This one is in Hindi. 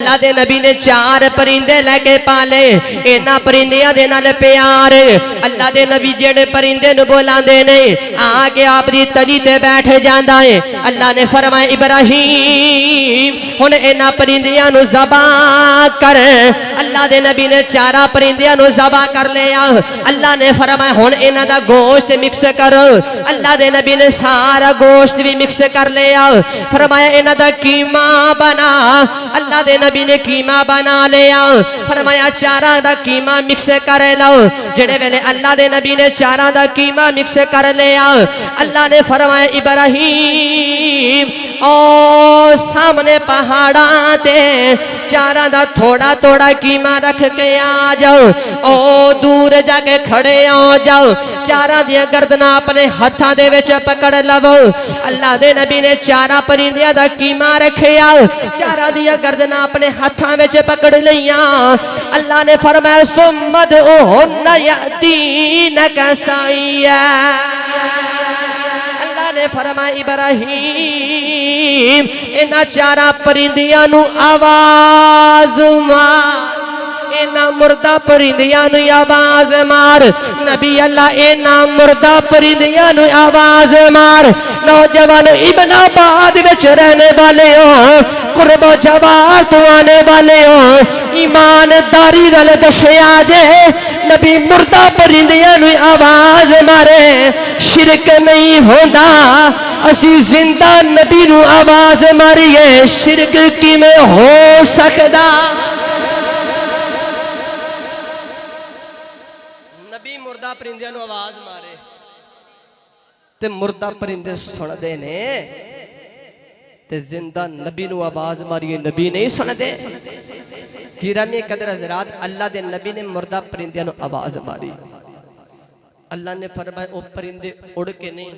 अल्लाह दे नबी ने 4 परिंदे लेके पाले। इन्हां परिंदियां दे नाल प्यार अल्लाह दे नबी जेड़े परिंदे नूं बुलांदे ने आके आपदी तली ते बैठ जांदा है। अल्लाह ने फरमाया इब्राहिम हुण इन्हां परिंदियां नूं ज़बा कर। अल्लाह दे नबी ने 4 परिंदियां नूं ज़बा कर लिया। अल्लाह ने फरमाया हुण इन्हां दा गोश्त मिक्स करो। अल्लाह दे नबी ने सारा गोश्त भी मिक्स कर लिया। फरमाया इन्हां दा कीमा बना। अल्लाह दे नबी ने कीमा बना लिया। फरमाया 4 दा कीमा मिक्स कर लो। जेड़े वेले अल्लाह दे नबी ने 4 दा कीमा मिक्स कर लिया, अल्लाह ने फरमाया इब्राहिम ओ सामने पहाड़ा ते 4 दा थोड़ा थोड़ा कीमा रख के आ जाओ। ओ दूर जाके खड़े हो जाओ। 4 दी गर्दना अपने हाथों दे विच पकड़ लवो। अल्लाह दे नबी ने 4 परिंदियां दा कीमा रखिया। 4 दी गर्दना अपने हाथों विच पकड़ लिया। अल्लाह ने फरमाया सुम्मद ओ नयदीन कसाइया। अल्लाह ने फरमाया इब्राहिम इन्हां 4 परिंदियां नूं आवाज मार। इन्हां मुर्दा परिंदियां नूं आवाज मार। नबी अल्लाह इन्हां मुर्दा परिंदियां नूं आवाज मार। नौजवान इब्नाबाद विच रहने वाले हो, कुर्बो जवार तो आने वाले हो, ईमानदारी नाल दस्सिया जे नबी मुर्दा परिंदियां नूं आवाज मारे शिरक नहीं होंदा। असी जिंदा नबी नूं आवाज मारिए शिरक किवें हो सकदा? नबी मुर्दा परिंदियां नूं आवाज मारे ते मुर्दा परिंदे सुनदे ने ते जिंदा नबी नूं आवाज मारिए नबी नहीं सुनदे। गिरामी कदर हज़रात अल्लाह दे नबी ने मुर्दा परिंदियां नूं आवाज मारी। अल्लाह ने फरमाया ओ परिंदे उड़ के नहीं